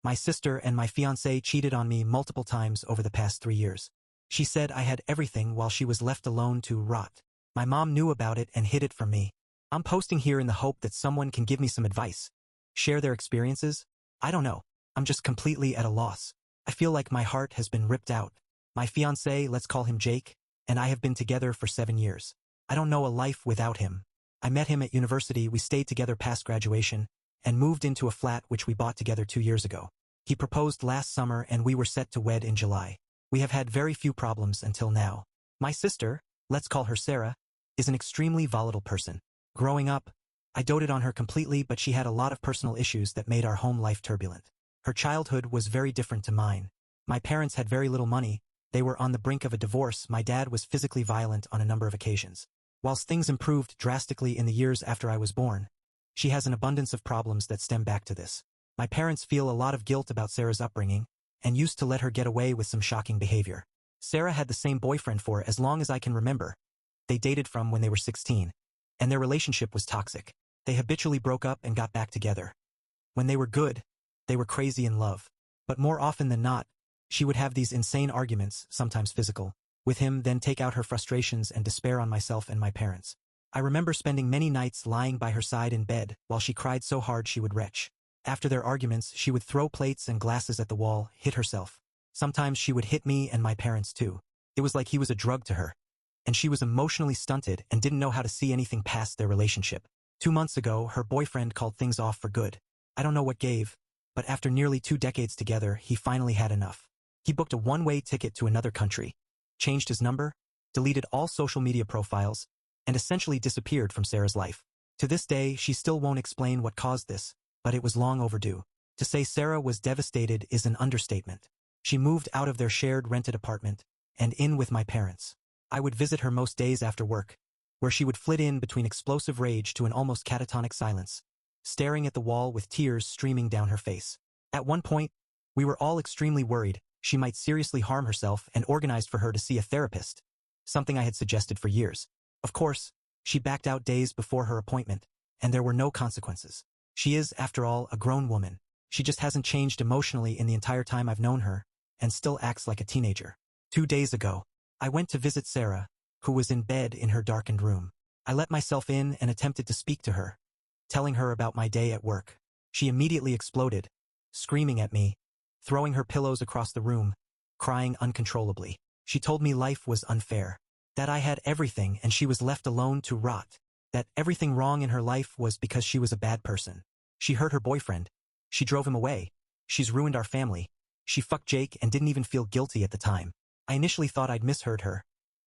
My sister and my fiancé cheated on me multiple times over the past 3 years. She said I had everything while she was left alone to rot. My mom knew about it and hid it from me. I'm posting here in the hope that someone can give me some advice. Share their experiences? I don't know. I'm just completely at a loss. I feel like my heart has been ripped out. My fiancé, let's call him Jake, and I have been together for 7 years. I don't know a life without him. I met him at university, we stayed together past graduation, and moved into a flat which we bought together 2 years ago. He proposed last summer and we were set to wed in July. We have had very few problems until now. My sister, let's call her Sarah, is an extremely volatile person. Growing up, I doted on her completely, but she had a lot of personal issues that made our home life turbulent. Her childhood was very different to mine. My parents had very little money, they were on the brink of a divorce, my dad was physically violent on a number of occasions. Whilst things improved drastically in the years after I was born, she has an abundance of problems that stem back to this. My parents feel a lot of guilt about Sarah's upbringing, and used to let her get away with some shocking behavior. Sarah had the same boyfriend for as long as I can remember. They dated from when they were 16, and their relationship was toxic. They habitually broke up and got back together. When they were good, they were crazy in love. But more often than not, she would have these insane arguments, sometimes physical, with him, then take out her frustrations and despair on myself and my parents. I remember spending many nights lying by her side in bed while she cried so hard she would retch. After their arguments, she would throw plates and glasses at the wall, hit herself. Sometimes she would hit me and my parents too. It was like he was a drug to her. And she was emotionally stunted and didn't know how to see anything past their relationship. 2 months ago, her boyfriend called things off for good. I don't know what gave, but after nearly 2 decades together, he finally had enough. He booked a one-way ticket to another country, changed his number, deleted all social media profiles, and essentially disappeared from Sarah's life. To this day, she still won't explain what caused this, but it was long overdue. To say Sarah was devastated is an understatement. She moved out of their shared rented apartment and in with my parents. I would visit her most days after work, where she would flit in between explosive rage to an almost catatonic silence, staring at the wall with tears streaming down her face. At one point, we were all extremely worried she might seriously harm herself and organized for her to see a therapist, something I had suggested for years. Of course, she backed out days before her appointment, and there were no consequences. She is, after all, a grown woman. She just hasn't changed emotionally in the entire time I've known her, and still acts like a teenager. 2 days ago, I went to visit Sarah, who was in bed in her darkened room. I let myself in and attempted to speak to her, telling her about my day at work. She immediately exploded, screaming at me, throwing her pillows across the room, crying uncontrollably. She told me life was unfair, that I had everything and she was left alone to rot, that everything wrong in her life was because she was a bad person. She hurt her boyfriend. She drove him away. She's ruined our family. She fucked Jake and didn't even feel guilty at the time. I initially thought I'd misheard her,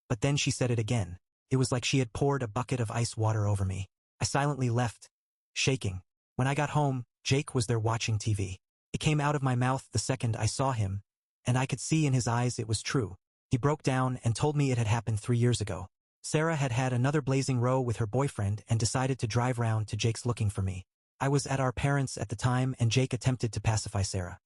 but then she said it again. It was like she had poured a bucket of ice water over me. I silently left, shaking. When I got home, Jake was there watching TV. It came out of my mouth the second I saw him, and I could see in his eyes it was true. He broke down and told me it had happened 3 years ago. Sarah had had another blazing row with her boyfriend and decided to drive round to Jake's looking for me. I was at our parents' at the time and Jake attempted to pacify Sarah.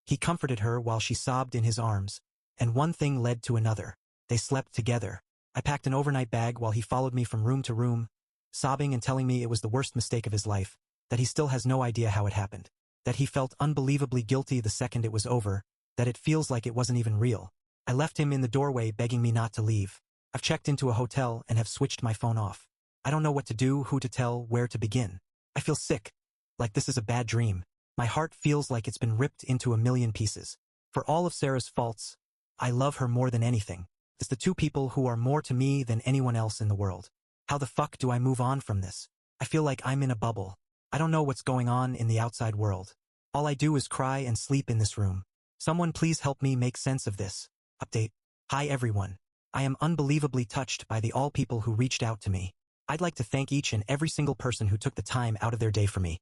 He comforted her while she sobbed in his arms, and one thing led to another. They slept together. I packed an overnight bag while he followed me from room to room, sobbing and telling me it was the worst mistake of his life, that he still has no idea how it happened, that he felt unbelievably guilty the second it was over, that it feels like it wasn't even real. I left him in the doorway begging me not to leave. I've checked into a hotel and have switched my phone off. I don't know what to do, who to tell, where to begin. I feel sick, like this is a bad dream. My heart feels like it's been ripped into a million pieces. For all of Sarah's faults, I love her more than anything. It's the 2 people who are more to me than anyone else in the world. How the fuck do I move on from this? I feel like I'm in a bubble. I don't know what's going on in the outside world. All I do is cry and sleep in this room. Someone please help me make sense of this. Update. Hi everyone. I am unbelievably touched by the all people who reached out to me. I'd like to thank each and every single person who took the time out of their day for me.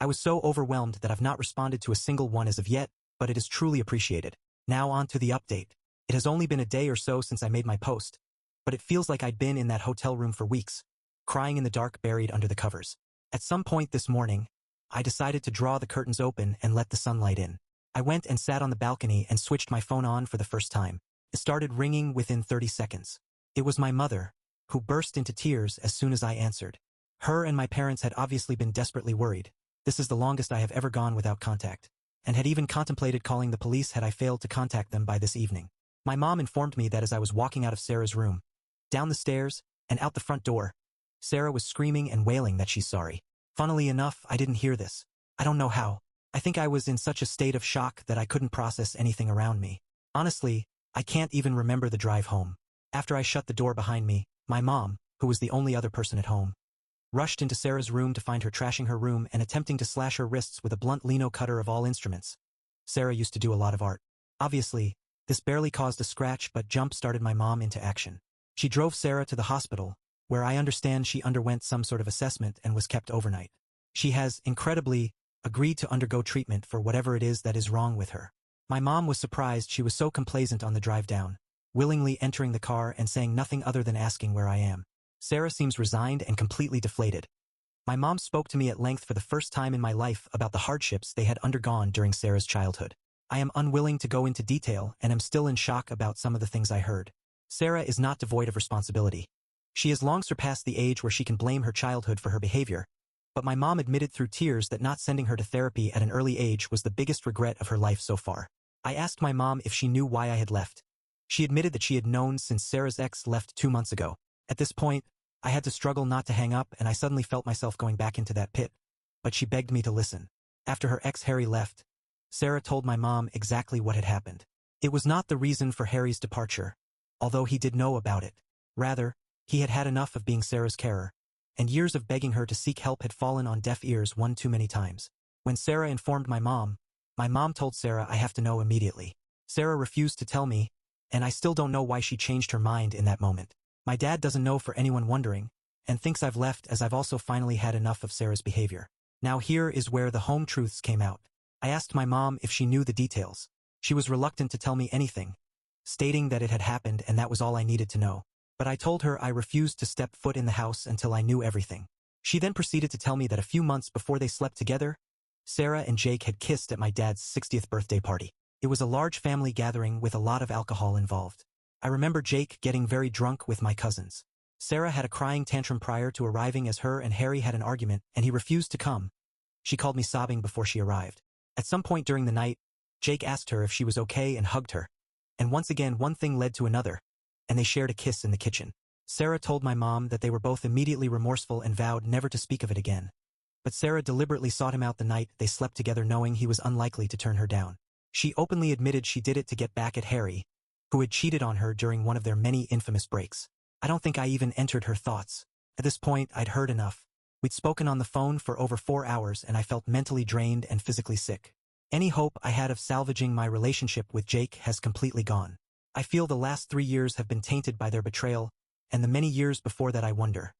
I was so overwhelmed that I've not responded to a single one as of yet, but it is truly appreciated. Now on to the update. It has only been a day or so since I made my post, but it feels like I'd been in that hotel room for weeks, crying in the dark buried under the covers. At some point this morning, I decided to draw the curtains open and let the sunlight in. I went and sat on the balcony and switched my phone on for the first time. It started ringing within 30 seconds. It was my mother, who burst into tears as soon as I answered. Her and my parents had obviously been desperately worried. This is the longest I have ever gone without contact. and had even contemplated calling the police had I failed to contact them by this evening. My mom informed me that as I was walking out of Sarah's room, down the stairs, and out the front door, Sarah was screaming and wailing that she's sorry. Funnily enough, I didn't hear this. I don't know how. I think I was in such a state of shock that I couldn't process anything around me. Honestly, I can't even remember the drive home. After I shut the door behind me, my mom, who was the only other person at home, rushed into Sarah's room to find her trashing her room and attempting to slash her wrists with a blunt lino cutter of all instruments. Sarah used to do a lot of art. Obviously, this barely caused a scratch but jump-started my mom into action. She drove Sarah to the hospital, where I understand she underwent some sort of assessment and was kept overnight. She has, incredibly, agreed to undergo treatment for whatever it is that is wrong with her. My mom was surprised she was so complacent on the drive down, willingly entering the car and saying nothing other than asking where I am. Sarah seems resigned and completely deflated. My mom spoke to me at length for the first time in my life about the hardships they had undergone during Sarah's childhood. I am unwilling to go into detail and am still in shock about some of the things I heard. Sarah is not devoid of responsibility. She has long surpassed the age where she can blame her childhood for her behavior, but my mom admitted through tears that not sending her to therapy at an early age was the biggest regret of her life so far. I asked my mom if she knew why I had left. She admitted that she had known since Sarah's ex left 2 months ago. At this point, I had to struggle not to hang up and I suddenly felt myself going back into that pit. But she begged me to listen. After her ex Harry left, Sarah told my mom exactly what had happened. It was not the reason for Harry's departure, although he did know about it. Rather, he had had enough of being Sarah's carer, and years of begging her to seek help had fallen on deaf ears one too many times. When Sarah informed my mom told Sarah I have to know immediately. Sarah refused to tell me, and I still don't know why she changed her mind in that moment. My dad doesn't know for anyone wondering, and thinks I've left as I've also finally had enough of Sarah's behavior. Now here is where the home truths came out. I asked my mom if she knew the details. She was reluctant to tell me anything, stating that it had happened and that was all I needed to know. But I told her I refused to step foot in the house until I knew everything. She then proceeded to tell me that a few months before they slept together, Sarah and Jake had kissed at my dad's 60th birthday party. It was a large family gathering with a lot of alcohol involved. I remember Jake getting very drunk with my cousins. Sarah had a crying tantrum prior to arriving as her and Harry had an argument and he refused to come. She called me sobbing before she arrived. At some point during the night, Jake asked her if she was okay and hugged her. And once again one thing led to another, and they shared a kiss in the kitchen. Sarah told my mom that they were both immediately remorseful and vowed never to speak of it again. But Sarah deliberately sought him out the night they slept together knowing he was unlikely to turn her down. She openly admitted she did it to get back at Harry, who had cheated on her during one of their many infamous breaks. I don't think I even entered her thoughts. At this point, I'd heard enough. We'd spoken on the phone for over 4 hours and I felt mentally drained and physically sick. Any hope I had of salvaging my relationship with Jake has completely gone. I feel the last 3 years have been tainted by their betrayal, and the many years before that I wonder,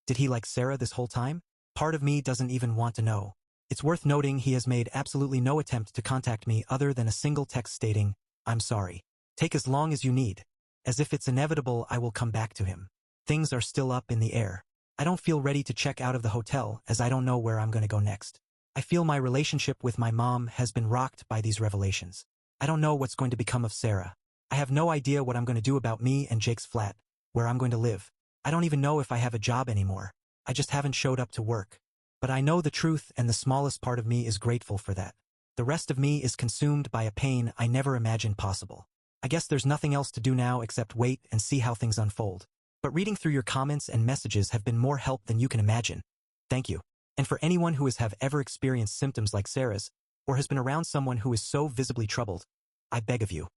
did he like Sarah this whole time? Part of me doesn't even want to know. It's worth noting he has made absolutely no attempt to contact me other than a single text stating, "I'm sorry. Take as long as you need. As if it's inevitable I will come back to him." Things are still up in the air. I don't feel ready to check out of the hotel as I don't know where I'm going to go next. I feel my relationship with my mom has been rocked by these revelations. I don't know what's going to become of Sarah. I have no idea what I'm going to do about me and Jake's flat, where I'm going to live. I don't even know if I have a job anymore. I just haven't showed up to work. But I know the truth and the smallest part of me is grateful for that. The rest of me is consumed by a pain I never imagined possible. I guess there's nothing else to do now except wait and see how things unfold. But reading through your comments and messages have been more help than you can imagine. Thank you. And for anyone who has ever experienced symptoms like Sarah's, or has been around someone who is so visibly troubled, I beg of you,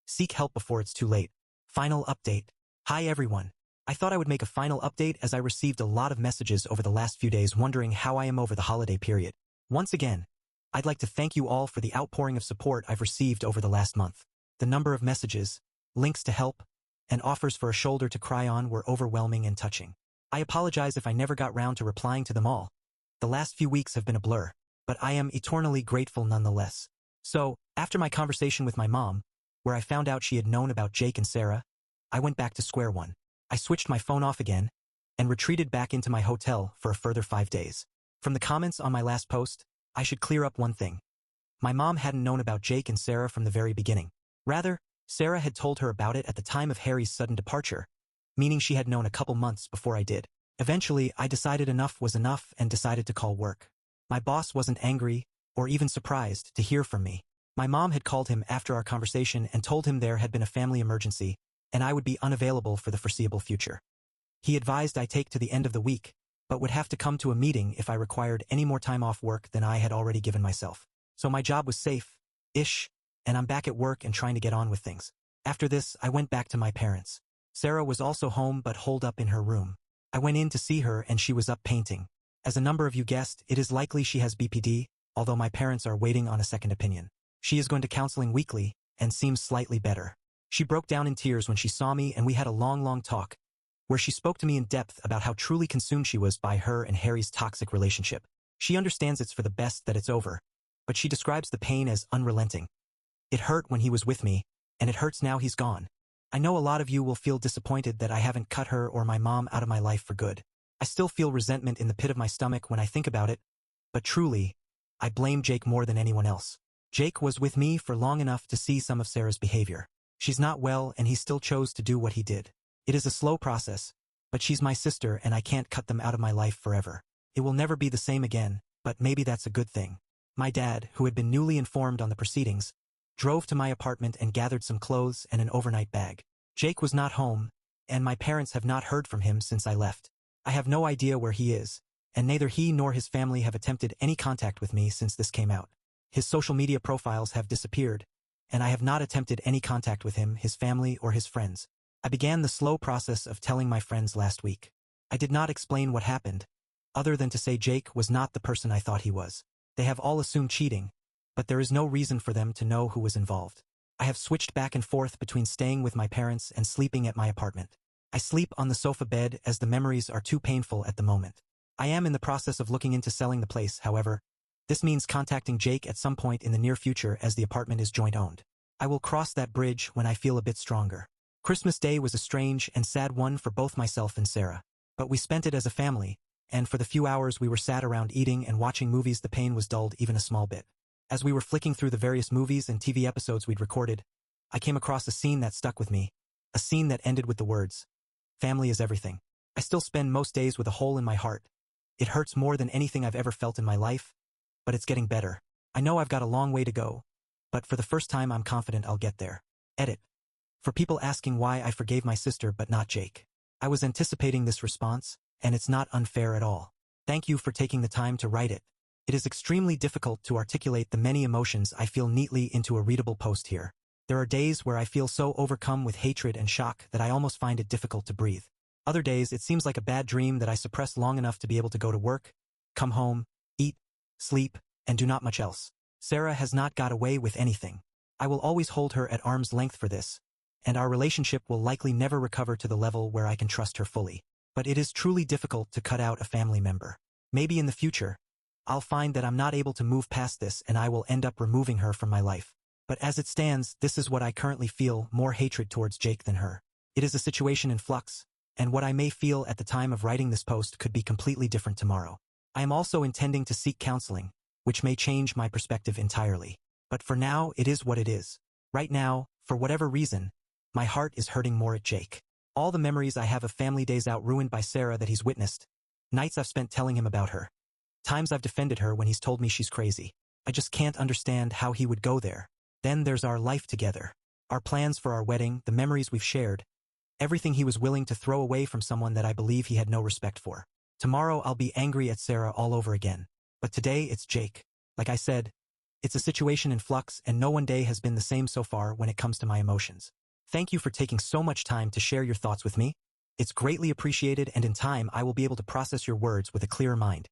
seek help before it's too late. Final update. Hi everyone. I thought I would make a final update as I received a lot of messages over the last few days wondering how I am over the holiday period. Once again, I'd like to thank you all for the outpouring of support I've received over the last month. The number of messages, links to help, and offers for a shoulder to cry on were overwhelming and touching. I apologize if I never got round to replying to them all. The last few weeks have been a blur, but I am eternally grateful nonetheless. So, after my conversation with my mom, where I found out she had known about Jake and Sarah, I went back to square one. I switched my phone off again, and retreated back into my hotel for a further 5 days. From the comments on my last post, I should clear up one thing. My mom hadn't known about Jake and Sarah from the very beginning. Rather, Sarah had told her about it at the time of Harry's sudden departure, meaning she had known a couple months before I did. Eventually, I decided enough was enough and decided to call work. My boss wasn't angry, or even surprised, to hear from me. My mom had called him after our conversation and told him there had been a family emergency, and I would be unavailable for the foreseeable future. He advised I take to the end of the week, but would have to come to a meeting if I required any more time off work than I had already given myself. So my job was safe-ish, and I'm back at work and trying to get on with things. After this, I went back to my parents. Sarah was also home but holed up in her room. I went in to see her and she was up painting. As a number of you guessed, it is likely she has BPD, although my parents are waiting on a second opinion. She is going to counseling weekly and seems slightly better. She broke down in tears when she saw me and we had a long talk, where she spoke to me in depth about how truly consumed she was by her and Harry's toxic relationship. She understands it's for the best that it's over, but she describes the pain as unrelenting. It hurt when he was with me, and it hurts now he's gone. I know a lot of you will feel disappointed that I haven't cut her or my mom out of my life for good. I still feel resentment in the pit of my stomach when I think about it, but truly, I blame Jake more than anyone else. Jake was with me for long enough to see some of Sarah's behavior. She's not well and he still chose to do what he did. It is a slow process, but she's my sister and I can't cut them out of my life forever. It will never be the same again, but maybe that's a good thing. My dad, who had been newly informed on the proceedings, drove to my apartment and gathered some clothes and an overnight bag. Jake was not home, and my parents have not heard from him since I left. I have no idea where he is, and neither he nor his family have attempted any contact with me since this came out. His social media profiles have disappeared, and I have not attempted any contact with him, his family, or his friends. I began the slow process of telling my friends last week. I did not explain what happened, other than to say Jake was not the person I thought he was. They have all assumed cheating, but there is no reason for them to know who was involved. I have switched back and forth between staying with my parents and sleeping at my apartment. I sleep on the sofa bed as the memories are too painful at the moment. I am in the process of looking into selling the place, however. This means contacting Jake at some point in the near future as the apartment is joint-owned. I will cross that bridge when I feel a bit stronger. Christmas Day was a strange and sad one for both myself and Sarah, but we spent it as a family, and for the few hours we were sat around eating and watching movies the pain was dulled even a small bit. As we were flicking through the various movies and TV episodes we'd recorded, I came across a scene that stuck with me, a scene that ended with the words, "Family is everything." I still spend most days with a hole in my heart. It hurts more than anything I've ever felt in my life, but it's getting better. I know I've got a long way to go, but for the first time I'm confident I'll get there. Edit. For people asking why I forgave my sister but not Jake. I was anticipating this response, and it's not unfair at all. Thank you for taking the time to write it. It is extremely difficult to articulate the many emotions I feel neatly into a readable post here. There are days where I feel so overcome with hatred and shock that I almost find it difficult to breathe. Other days it seems like a bad dream that I suppress long enough to be able to go to work, come home, eat, sleep, and do not much else. Sarah has not got away with anything. I will always hold her at arm's length for this, and our relationship will likely never recover to the level where I can trust her fully. But it is truly difficult to cut out a family member. Maybe in the future, I'll find that I'm not able to move past this and I will end up removing her from my life. But as it stands, this is what I currently feel, more hatred towards Jake than her. It is a situation in flux, and what I may feel at the time of writing this post could be completely different tomorrow. I am also intending to seek counseling, which may change my perspective entirely. But for now, it is what it is. Right now, for whatever reason, my heart is hurting more at Jake. All the memories I have of family days out ruined by Sarah that he's witnessed, nights I've spent telling him about her, times I've defended her when he's told me she's crazy. I just can't understand how he would go there. Then there's our life together, our plans for our wedding, the memories we've shared, everything he was willing to throw away from someone that I believe he had no respect for. Tomorrow I'll be angry at Sarah all over again. But today it's Jake. Like I said, it's a situation in flux and no one day has been the same so far when it comes to my emotions. Thank you for taking so much time to share your thoughts with me. It's greatly appreciated and in time I will be able to process your words with a clearer mind.